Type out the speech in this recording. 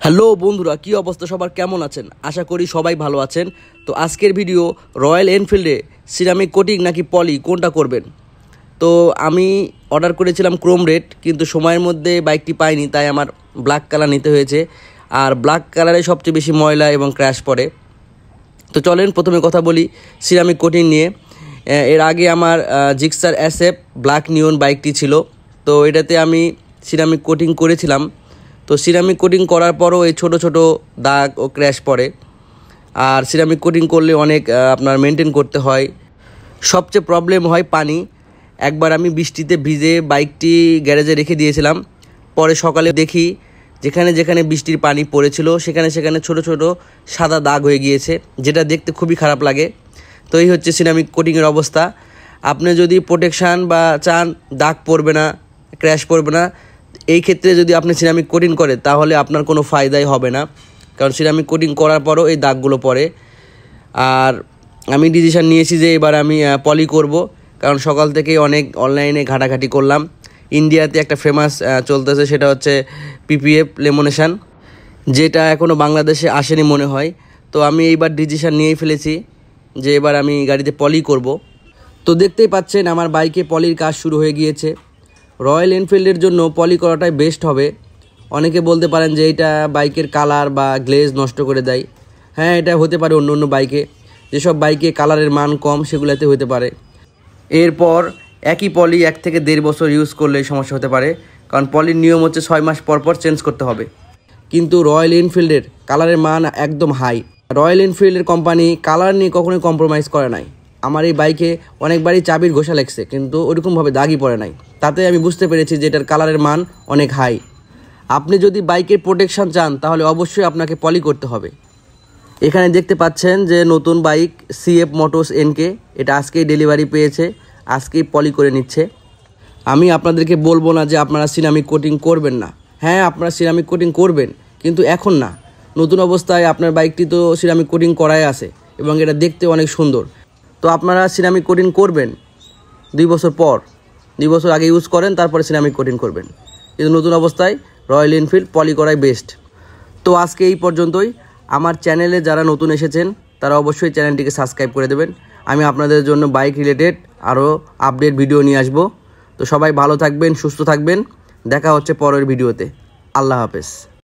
Hello বন্ধুরা, কি অবস্থা সবার, কেমন আছেন? আশা করি সবাই ভালো আছেন। তো আজকের ভিডিও রয়্যাল এনফিল্ডে সিরামিক কোটিং নাকি পলি কোনটা করবেন। তো আমি অর্ডার করেছিলাম ক্রোম রেড, কিন্তু সময়ের মধ্যে বাইকটি পাইনি, তাই আমার ব্ল্যাক কালার নিতে হয়েছে। আর ব্ল্যাক কালারে সবচেয়ে বেশি ময়লা এবং ক্র্যাশ পড়ে। তো চলেন প্রথমে কথা বলি সিরামিক কোটিং নিয়ে। এর আগে আমার জিক্সার SF ব্ল্যাক নিয়ন বাইকটি ছিল, তো এটাতে আমি সিরামিক কোটিং করেছিলাম। তো সিরামিক কোটিং করার পরও এই ছোট ছোট দাগ ও ক্র্যাশ পড়ে। আর সিরামিক কোটিং করলে অনেক আপনার মেনটেন করতে হয়। সবচেয়ে প্রবলেম হয় পানি। একবার আমি বৃষ্টিতে ভিজে বাইকটি গ্যারেজে রেখে দিয়েছিলাম, পরে সকালে দেখি যেখানে যেখানে বৃষ্টির পানি পড়েছিল সেখানে সেখানে ছোট ছোট সাদা দাগ হয়ে গিয়েছে, যেটা দেখতে খুবই খারাপ লাগে। তো এই হচ্ছে সিরামিক কোটিংয়ের অবস্থা। আপনি যদি প্রোটেকশান বা চান, দাগ পড়বে না, ক্র্যাশ পড়বে না, এই ক্ষেত্রে যদি আপনি সিরামিক কোটিং করেন তাহলে আপনার কোনো ফায়দাই হবে না, কারণ সিরামিক কোটিং করার পরও এই দাগগুলো পড়ে। আর আমি ডিসিশন নিয়েছি যে এবার আমি পলি করব, কারণ সকাল থেকেই অনেক অনলাইনে ঘাটাঘাটি করলাম। ইন্ডিয়াতে একটা ফেমাস চলতেছে, সেটা হচ্ছে PPF লেমিনেশন, যেটা এখনও বাংলাদেশে আসেনি মনে হয়। তো আমি এইবার ডিসিশন নিয়েই ফেলেছি যে এবার আমি গাড়িতে পলি করব। তো দেখতেই পাচ্ছেন আমার বাইকে পলির কাজ শুরু হয়ে গিয়েছে। রয়্যাল এনফিল্ডের জন্য পলি করাটাই বেস্ট হবে। অনেকে বলতে পারেন যে এটা বাইকের কালার বা গ্লেজ নষ্ট করে দেয়। হ্যাঁ, এটা হতে পারে অন্য অন্য বাইকে, যেসব বাইকে কালারের মান কম সেগুলোতে হতে পারে। এরপর একই পলি 1 থেকে 1.5 বছর ইউজ করলে সমস্যা হতে পারে, কারণ পলির নিয়ম হচ্ছে 6 মাস পর পর চেঞ্জ করতে হবে। কিন্তু রয়্যাল এনফিল্ডের কালারের মান একদম হাই। রয়্যাল এনফিল্ডের কোম্পানি কালার নিয়ে কখনোই কম্প্রোমাইজ করে নাই। আমার এই বাইকে অনেকবারই চাবির ঘষা লেগেছে, কিন্তু ওরকমভাবে দাগই পড়ে নাই। তাতে আমি বুঝতে পেরেছি যে এটার কালারের মান অনেক হাই। আপনি যদি বাইকের প্রোটেকশান চান তাহলে অবশ্যই আপনাকে পলি করতে হবে। এখানে দেখতে পাচ্ছেন যে নতুন বাইক CF মোটরস NK, এটা আজকেই ডেলিভারি পেয়েছে, আজকেই পলি করে নিচ্ছে। আমি আপনাদেরকে বলবো না যে আপনারা সিরামিক কোটিং করবেন না। হ্যাঁ, আপনারা সিরামিক কোটিং করবেন, কিন্তু এখন না। নতুন অবস্থায় আপনার বাইকটি তো সিরামিক কোটিং করাই আছে এবং এটা দেখতে অনেক সুন্দর। তো আপনারা সিরামিক কোটিং করবেন 2 বছর পর, 2 বছর আগে ইউজ করেন, তারপরে সিরামিক কোটিং করবেন। কিন্তু নতুন অবস্থায় রয়্যাল এনফিল্ড পলি করাই বেস্ট। তো আজকে এই পর্যন্তই। আমার চ্যানেলে যারা নতুন এসেছেন তারা অবশ্যই চ্যানেলটিকে সাবস্ক্রাইব করে দেবেন। আমি আপনাদের জন্য বাইক রিলেটেড আরও আপডেট ভিডিও নিয়ে আসব। তো সবাই ভালো থাকবেন, সুস্থ থাকবেন। দেখা হচ্ছে পরের ভিডিওতে। আল্লাহ হাফেজ।